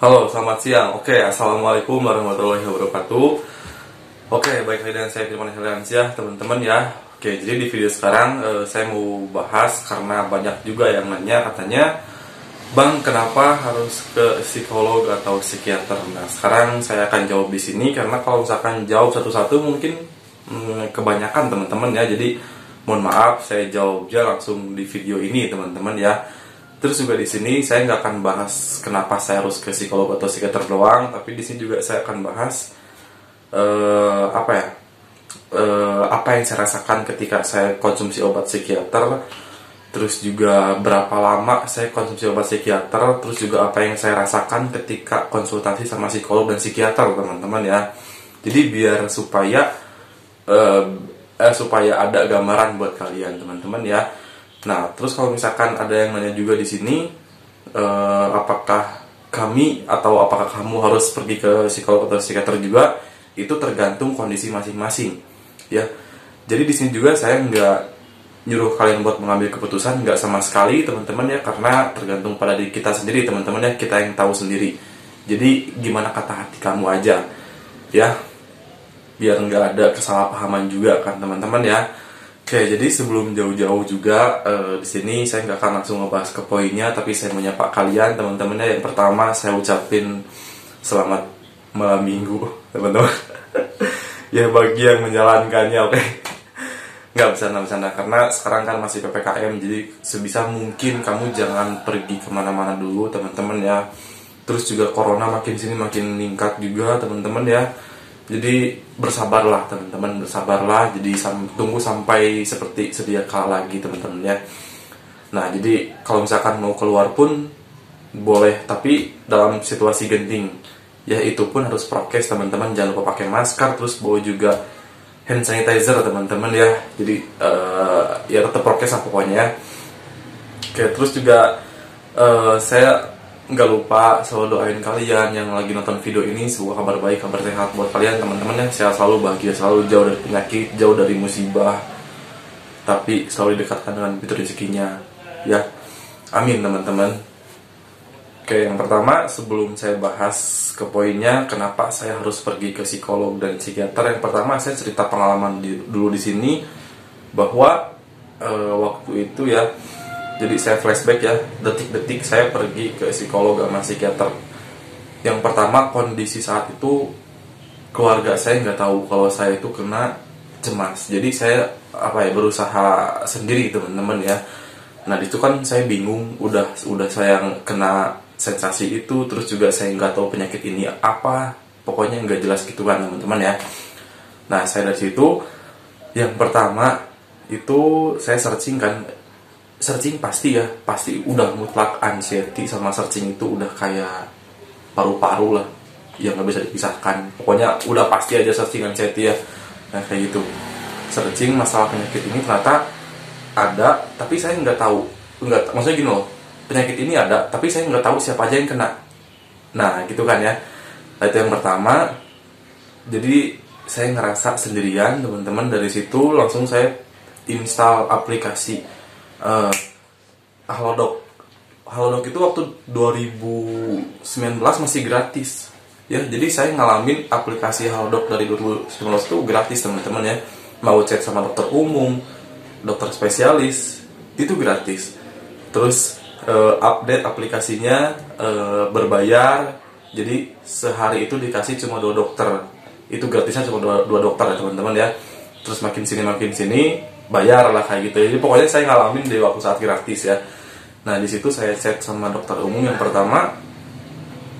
Halo, selamat siang. Assalamualaikum warahmatullahi wabarakatuh. Baik lagi dengan saya Firman Helyansyah, teman-teman ya. Jadi di video sekarang saya mau bahas karena banyak juga yang nanya katanya, Bang, kenapa harus ke psikolog atau psikiater? Nah, sekarang saya akan jawab di sini karena kalau misalkan jawab satu-satu mungkin kebanyakan teman-teman ya. Jadi mohon maaf, saya jawabnya langsung di video ini teman-teman ya. Terus juga di sini saya nggak akan bahas kenapa saya harus ke psikolog atau psikiater doang, tapi di sini juga saya akan bahas apa ya, apa yang saya rasakan ketika saya konsumsi obat psikiater, terus juga berapa lama saya konsumsi obat psikiater, terus juga apa yang saya rasakan ketika konsultasi sama psikolog dan psikiater teman-teman ya. Jadi biar supaya ada gambaran buat kalian teman-teman ya. Nah, terus kalau misalkan ada yang nanya juga di sini, apakah apakah kamu harus pergi ke psikolog atau psikiater juga? Itu tergantung kondisi masing-masing, ya. Jadi di sini juga saya nggak nyuruh kalian buat mengambil keputusan, nggak sama sekali teman-teman ya, karena tergantung pada diri kita sendiri teman-teman ya, kita yang tahu sendiri. Jadi gimana kata hati kamu aja, ya, biar nggak ada kesalahpahaman juga kan teman-teman ya. Jadi sebelum jauh-jauh juga di sini saya nggak akan langsung ngebahas ke poinnya, tapi saya menyapa kalian teman-temannya. Yang pertama saya ucapin selamat malam minggu teman-teman. Ya bagi yang menjalankannya, oke. Nggak bercanda karena sekarang kan masih PPKM, jadi sebisa mungkin kamu jangan pergi kemana-mana dulu teman-teman ya. Terus juga corona makin sini makin meningkat juga teman-teman ya. Jadi bersabarlah teman-teman, bersabarlah. Jadi tunggu sampai seperti sedia kala lagi teman-teman ya. Nah, jadi kalau misalkan mau keluar pun boleh, tapi dalam situasi genting. Ya itu pun harus prokes teman-teman, jangan lupa pakai masker, terus bawa juga hand sanitizer teman-teman ya. Jadi ya tetap prokes lah pokoknya ya. Terus juga saya nggak lupa selalu doain kalian yang lagi nonton video ini sebuah kabar baik, kabar sehat buat kalian teman-teman ya. Sehat selalu, bahagia selalu, jauh dari penyakit, jauh dari musibah, tapi selalu didekatkan dengan pintu rezekinya ya. Amin teman-teman. Yang pertama sebelum saya bahas ke poinnya kenapa saya harus pergi ke psikolog dan psikiater, yang pertama saya cerita pengalaman dulu di sini bahwa waktu itu ya. Jadi saya flashback ya, detik-detik saya pergi ke psikolog sama psikiater. Yang pertama, kondisi saat itu keluarga saya nggak tahu kalau saya itu kena cemas. Jadi saya berusaha sendiri teman-teman ya. Nah itu kan saya bingung, udah saya yang kena sensasi itu, terus juga saya nggak tahu penyakit ini apa, pokoknya nggak jelas gitu kan teman-teman ya. Nah saya dari situ, yang pertama itu saya searching pasti udah mutlak anxiety sama searching itu udah kayak paru-paru lah yang nggak bisa dipisahkan. Pokoknya udah pasti aja searching anxiety ya. Nah kayak gitu, searching masalah penyakit ini ternyata ada, tapi saya maksudnya gini loh, penyakit ini ada tapi saya nggak tahu siapa aja yang kena. Nah gitu kan ya. Nah, itu yang pertama. Jadi saya ngerasa sendirian teman-teman. Dari situ langsung saya install aplikasi Halodoc. Halodoc itu waktu 2019 masih gratis ya. Jadi saya ngalamin aplikasi Halodoc dari 2019 itu gratis teman-teman ya. Mau cek sama dokter umum, dokter spesialis, itu gratis. Terus update aplikasinya berbayar. Jadi sehari itu dikasih cuma 2 dokter. Itu gratisnya cuma 2 dokter ya teman-teman ya. Terus makin sini bayar lah kayak gitu. Jadi pokoknya saya ngalamin di waktu saat gratis ya. Nah di situ saya chat sama dokter umum. Yang pertama,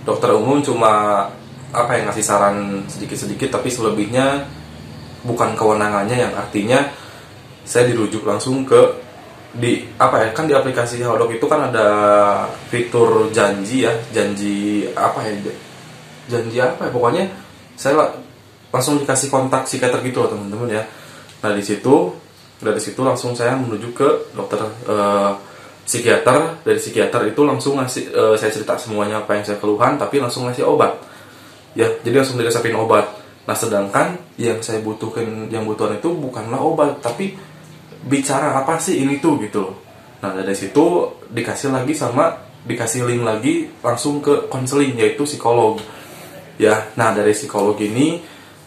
dokter umum cuma ngasih saran sedikit-sedikit, tapi selebihnya bukan kewenangannya, yang artinya saya dirujuk langsung ke di aplikasi Halodoc itu kan ada fitur janji pokoknya saya langsung dikasih kontak psikiater gitu loh teman-teman ya. Nah dari situ langsung saya menuju ke dokter psikiater. Dari psikiater itu langsung ngasih, saya cerita semuanya apa yang saya keluhan, tapi langsung ngasih obat ya. Jadi langsung diresepin obat. Nah sedangkan yang saya butuhan itu bukanlah obat, tapi bicara apa sih ini tuh gitu. Nah dari situ dikasih lagi sama dikasih link lagi langsung ke konseling, yaitu psikolog ya. Nah dari psikolog ini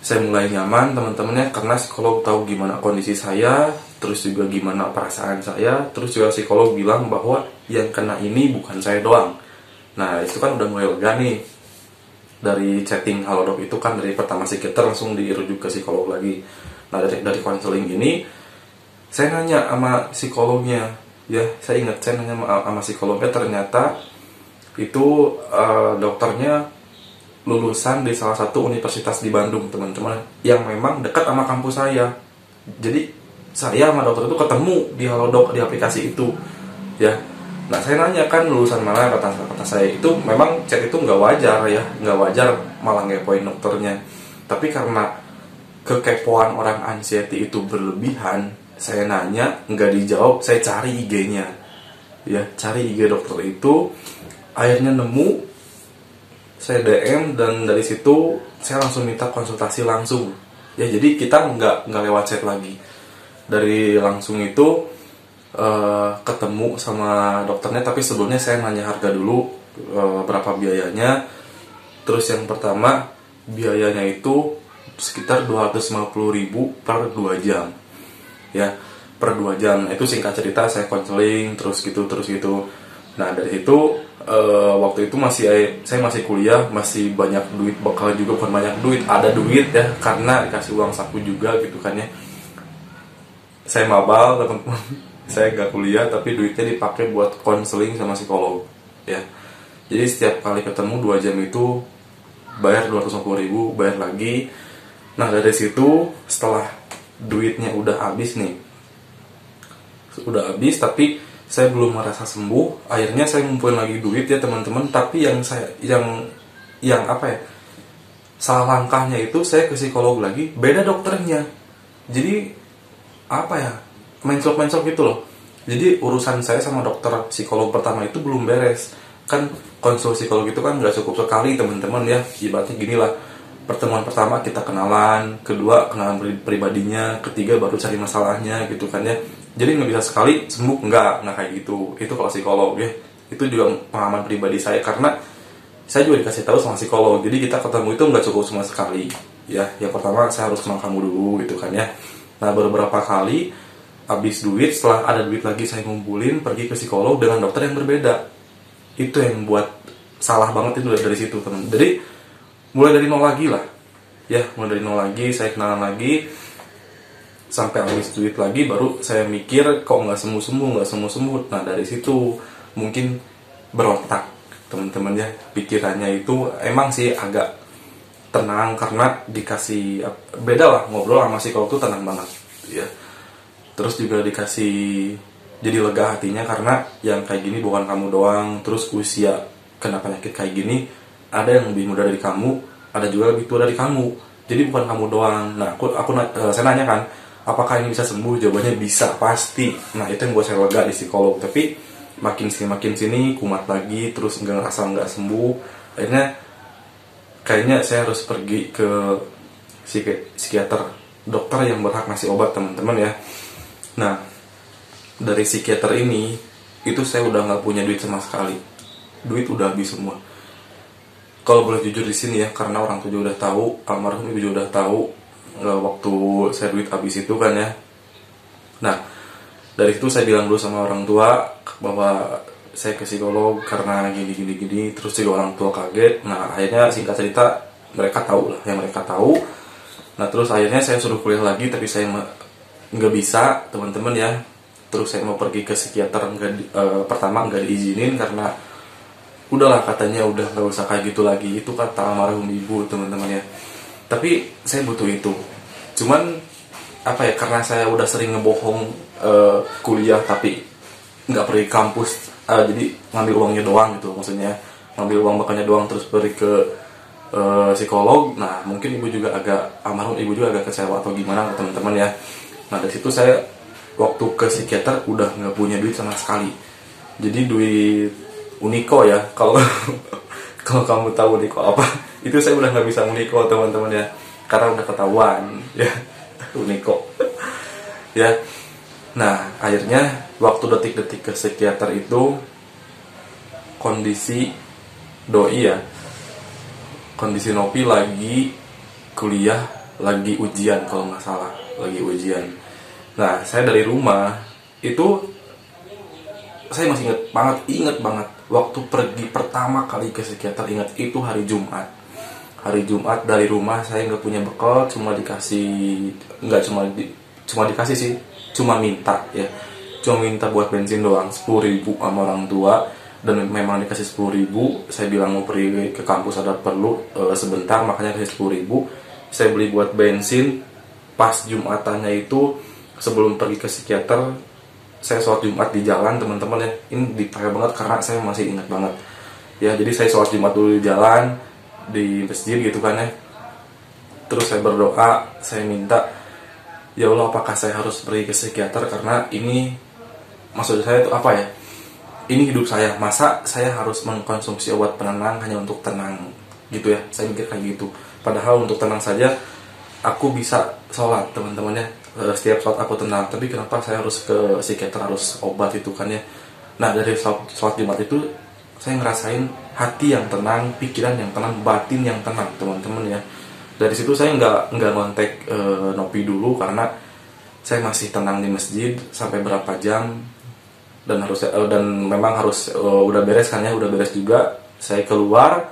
saya mulai nyaman teman-temannya, karena psikolog tahu gimana kondisi saya, terus juga gimana perasaan saya, terus juga psikolog bilang bahwa yang kena ini bukan saya doang. Nah itu kan udah mulai lega nih. Dari chatting Halodoc itu kan, dari pertama psikiater langsung dirujuk ke psikolog lagi. Nah dari konseling ini saya nanya sama psikolognya ya, saya ingat saya nanya sama psikolognya, ternyata itu dokternya lulusan di salah satu universitas di Bandung teman-teman, yang memang dekat sama kampus saya. Jadi saya sama dokter itu ketemu di Halodoc, di aplikasi itu ya. Nah saya nanya kan lulusan mana, kata saya itu memang chat itu nggak wajar ya, nggak wajar, malah ngepoin dokternya. Tapi karena kekepoan orang anxiety itu berlebihan, saya nanya nggak dijawab, saya cari IG-nya ya, cari IG dokter itu, akhirnya nemu, saya DM, dan dari situ saya langsung minta konsultasi langsung ya. Jadi kita nggak lewat chat lagi, dari langsung itu ketemu sama dokternya. Tapi sebelumnya saya nanya harga dulu, berapa biayanya. Terus yang pertama biayanya itu sekitar 250.000 per 2 jam ya, per 2 jam. Itu singkat cerita saya konseling terus gitu. Nah dari situ waktu itu saya masih kuliah, masih banyak duit bekal juga, bukan banyak duit, ada duit ya, karena dikasih uang saku juga gitu kan ya. Saya mabal teman-teman, saya gak kuliah tapi duitnya dipakai buat konseling sama psikolog ya. Jadi setiap kali ketemu 2 jam itu bayar 250.000, bayar lagi. Nah dari situ setelah duitnya udah habis nih, udah habis tapi saya belum merasa sembuh, akhirnya saya ngumpulin lagi duit ya teman-teman. Tapi yang apa ya, salah langkahnya itu saya ke psikolog lagi, beda dokternya. Jadi apa ya, menclok gitu loh. Jadi urusan saya sama dokter psikolog pertama itu belum beres. Kan konsul psikolog itu kan nggak cukup sekali teman-teman ya. Ibaratnya gini lah, pertemuan pertama kita kenalan, kedua kenalan pribadinya, ketiga baru cari masalahnya gitu kan ya. Jadi nggak bisa sekali sembuh, nggak kayak gitu. Itu kalau psikolog ya. Itu juga pengalaman pribadi saya, karena saya juga dikasih tahu sama psikolog. Jadi kita ketemu itu nggak cukup cuma sekali ya. Yang pertama saya harus kenal kamu dulu gitu kan ya. Nah beberapa kali habis duit, setelah ada duit lagi saya ngumpulin, pergi ke psikolog dengan dokter yang berbeda. Itu yang buat salah banget itu dari situ teman. Jadi mulai dari nol lagi lah ya, mulai dari nol lagi, saya kenalan lagi sampai habis duit lagi, baru saya mikir kok nggak sembuh. Nah dari situ mungkin berontak teman-teman ya, pikirannya itu emang sih agak tenang karena dikasih, beda lah ngobrol sama psikolog tuh tenang banget ya. Terus juga dikasih, jadi lega hatinya karena yang kayak gini bukan kamu doang. Terus usia kena penyakit kayak gini, ada yang lebih muda dari kamu, ada juga lebih tua dari kamu. Jadi bukan kamu doang. Nah saya nanya kan, apakah ini bisa sembuh? Jawabannya bisa, pasti. Nah itu yang buat saya lega di psikolog. Tapi makin sini kumat lagi, terus nggak sembuh. Akhirnya kayaknya saya harus pergi ke psikiater, dokter yang berhak ngasih obat teman-teman ya. Nah dari psikiater ini itu saya udah nggak punya duit sama sekali, duit udah habis semua. Kalau boleh jujur di sini ya, karena orang tua juga udah tahu, almarhum ibu juga udah tahu waktu saya duit habis itu kan ya. Nah dari itu saya bilang dulu sama orang tua bahwa saya ke psikolog karena gini. Terus juga orang tua kaget. Nah akhirnya singkat cerita mereka tahu lah yang mereka tahu. Nah terus akhirnya saya suruh kuliah lagi, tapi saya nggak bisa teman-teman ya. Terus saya mau pergi ke psikiater, pertama nggak diizinin karena udahlah katanya udah nggak usah kayak gitu lagi. Itu kata almarhum ibu teman-teman ya. Tapi saya butuh itu. Cuman apa ya, karena saya udah sering ngebohong kuliah tapi nggak pergi kampus, jadi ngambil uangnya doang gitu, maksudnya ngambil uang bekalnya doang terus pergi ke psikolog. Nah mungkin almarhum ibu juga agak kecewa atau gimana teman-teman ya. Nah dari situ saya waktu ke psikiater udah nggak punya duit sama sekali. Jadi duit Uniko ya, kalau kalau kamu tahu Uniko apa, itu saya udah nggak bisa Uniko teman-teman ya, karena udah ketahuan ya Uniko ya. Nah akhirnya waktu detik-detik ke psikiater itu kondisi doi ya, kondisi Nopi lagi kuliah, lagi ujian kalau nggak salah, lagi ujian. Nah, saya dari rumah itu saya masih inget banget waktu pergi pertama kali ke psikiater. Ingat itu hari Jumat. Hari Jumat dari rumah saya nggak punya bekal, cuma dikasih, nggak cuma dikasih sih, cuma minta ya, cuma minta buat bensin doang 10.000 sama orang tua, dan memang dikasih 10.000. Saya bilang mau pergi ke kampus ada perlu sebentar, makanya kasih 10.000. Saya beli buat bensin. Pas Jumatannya itu sebelum pergi ke psikiater, saya sholat Jumat di jalan teman-teman ya. Ini detail banget karena saya masih ingat banget ya. Jadi saya sholat Jumat dulu di jalan, di masjid gitu kan ya. Terus saya berdoa, saya minta, ya Allah, apakah saya harus pergi ke psikiater karena ini, maksud saya itu apa ya, ini hidup saya, masa saya harus mengkonsumsi obat penenang hanya untuk tenang gitu ya. Saya mikir kayak gitu, padahal untuk tenang saja aku bisa sholat teman-teman ya. Setiap sholat aku tenang, tapi kenapa saya harus ke psikiater, harus obat itu kan ya. Nah, dari sholat Jumat itu saya ngerasain hati yang tenang, pikiran yang tenang, batin yang tenang teman-teman ya. Dari situ saya nggak ngontek Nopi dulu karena saya masih tenang di masjid sampai berapa jam, dan memang harus udah beres kan ya, udah beres juga. Saya keluar,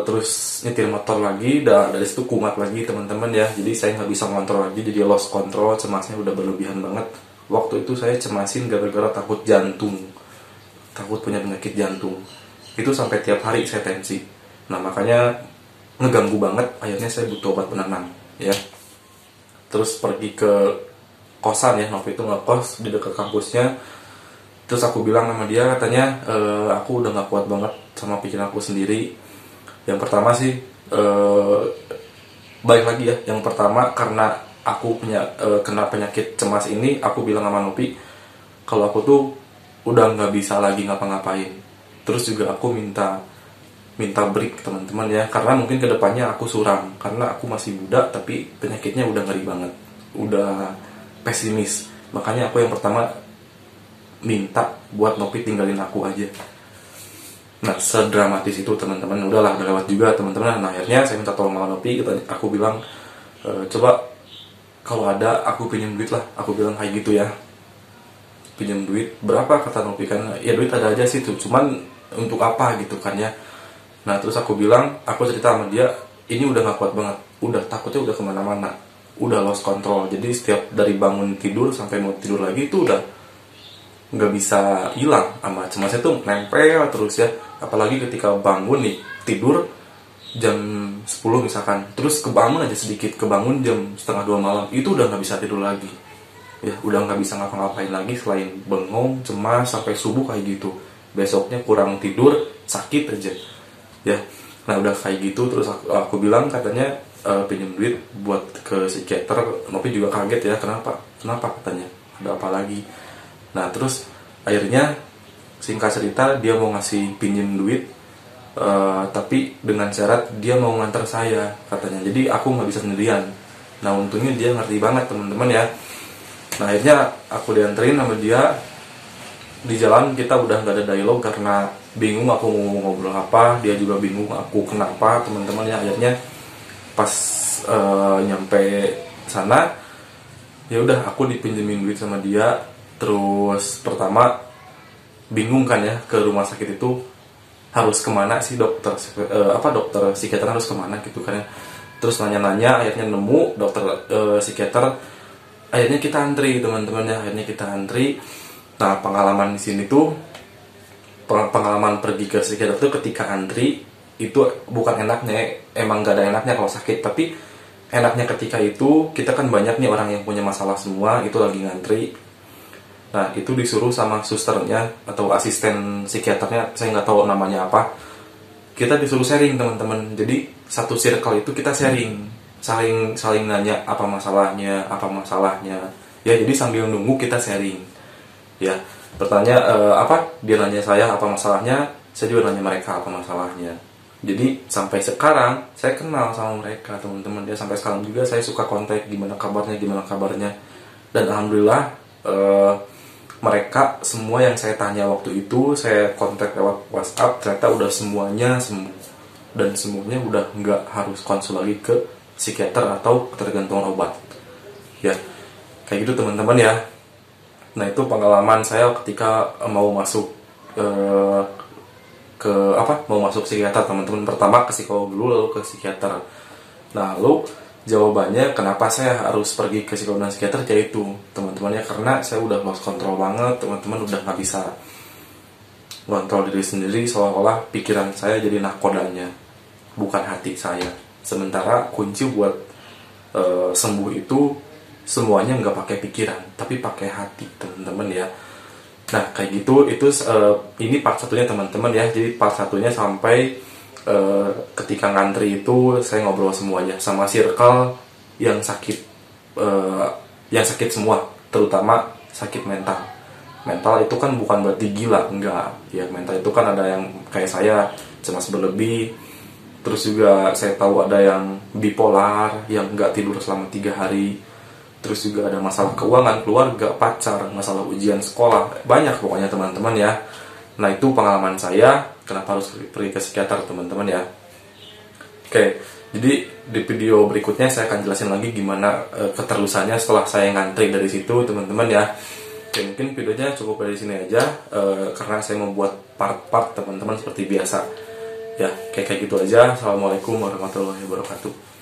terus nyetir motor lagi, dan dari situ kumat lagi teman-teman ya. Jadi saya nggak bisa ngontrol lagi, jadi lost control, cemasnya udah berlebihan banget. Waktu itu saya cemasin gara-gara takut jantung, takut punya penyakit jantung. Itu sampai tiap hari saya tensi. Nah, makanya ngeganggu banget, akhirnya saya butuh obat penenang ya. Terus pergi ke kosan ya, Novi itu ngekos di dekat kampusnya. Terus aku bilang sama dia, katanya aku udah nggak kuat banget sama pikiran aku sendiri. Yang pertama sih balik lagi ya, yang pertama karena aku kena penyakit cemas ini, aku bilang sama Nopi kalau aku tuh udah nggak bisa lagi ngapa-ngapain. Terus juga aku minta break teman-teman ya, karena mungkin kedepannya aku suram, karena aku masih muda tapi penyakitnya udah ngeri banget, udah pesimis. Makanya aku yang pertama minta buat Nopi tinggalin aku aja. Nah, sedramatis itu teman-teman. Udah lewat juga teman-teman. Nah, akhirnya saya minta tolong sama Nopi. Aku bilang, coba kalau ada aku pinjam duit lah. Aku bilang kayak gitu ya, pinjam duit berapa, kata Nopi kan. Ya duit ada aja sih tuh, cuman untuk apa gitu kan ya. Nah, terus aku bilang, aku cerita sama dia, ini udah gak kuat banget, udah takutnya udah kemana-mana, udah lost control. Jadi setiap dari bangun tidur sampai mau tidur lagi itu udah nggak bisa hilang, sama cemasnya tuh nempel terus ya. Apalagi ketika bangun nih, tidur jam 10 misalkan, terus kebangun aja sedikit, kebangun jam setengah 2 malam, itu udah nggak bisa tidur lagi ya, udah nggak bisa ngapa-ngapain lagi selain bengong, cemas sampai subuh kayak gitu. Besoknya kurang tidur, sakit aja ya. Nah, udah kayak gitu. Terus aku bilang, katanya pinjam duit buat ke psikiater. Nopi juga kaget ya, kenapa katanya, ada apa lagi. Nah, terus akhirnya singkat cerita dia mau ngasih pinjem duit, tapi dengan syarat dia mau nganter saya katanya, jadi aku nggak bisa sendirian. Nah, untungnya dia ngerti banget teman-teman ya. Nah, akhirnya aku dianterin sama dia. Di jalan kita udah nggak ada dialog karena bingung aku mau ngobrol apa, dia juga bingung aku kenapa teman-teman ya. Akhirnya pas nyampe sana, ya udah aku dipinjemin duit sama dia. Terus pertama bingung kan ya, ke rumah sakit itu harus kemana sih, dokter psikiater harus kemana gitu kan ya. Terus nanya-nanya, akhirnya nemu dokter psikiater. Akhirnya kita antri teman-teman ya, Nah, pengalaman di sini tuh, pengalaman pergi ke psikiater tuh ketika antri itu bukan enaknya, emang gak ada enaknya kalau sakit, tapi enaknya ketika itu kita kan banyak nih orang yang punya masalah semua, itu lagi ngantri. Nah, itu disuruh sama susternya atau asisten psikiaternya, saya nggak tahu namanya apa. Kita disuruh sharing teman-teman. Jadi satu circle itu kita sharing, saling nanya apa masalahnya. Ya, jadi sambil nunggu kita sharing. Ya, bertanya dia nanya saya apa masalahnya, saya juga nanya mereka apa masalahnya. Jadi sampai sekarang saya kenal sama mereka teman-teman. Ya, sampai sekarang juga saya suka kontak, gimana kabarnya. Dan alhamdulillah mereka mereka semua yang saya tanya waktu itu, saya kontak lewat WhatsApp, ternyata udah semuanya sembuh, dan semuanya udah nggak harus konsul lagi ke psikiater atau ketergantungan obat. Ya, kayak gitu teman-teman ya. Nah, itu pengalaman saya ketika mau masuk mau masuk psikiater teman-teman. Pertama ke psikolog dulu, lalu ke psikiater. Nah, lalu jawabannya kenapa saya harus pergi ke psikolog dan psikiater yaitu teman-teman ya, karena saya udah lost control banget, teman-teman udah nggak bisa kontrol diri sendiri, seolah-olah pikiran saya jadi nakodanya, bukan hati saya. Sementara kunci buat sembuh itu semuanya nggak pakai pikiran, tapi pakai hati teman-teman ya. Nah, kayak gitu, itu ini part satunya teman-teman ya. Jadi part satunya sampai ketika ngantri itu saya ngobrol semuanya sama circle yang sakit, semua, terutama sakit mental. Mental itu kan bukan berarti gila, enggak ya. Mental itu kan ada yang kayak saya cemas berlebih, terus juga saya tahu ada yang bipolar, yang nggak tidur selama 3 hari, terus juga ada masalah keuangan, keluarga, pacar, masalah ujian sekolah, banyak pokoknya teman-teman ya. Nah, itu pengalaman saya kenapa harus pergi ke psikiater teman-teman ya. Oke, jadi di video berikutnya saya akan jelasin lagi gimana keterusannya setelah saya ngantri dari situ teman-teman ya. Oke, mungkin videonya cukup dari sini aja, karena saya membuat part-part teman-teman seperti biasa ya. Kayak gitu aja. Assalamualaikum warahmatullahi wabarakatuh.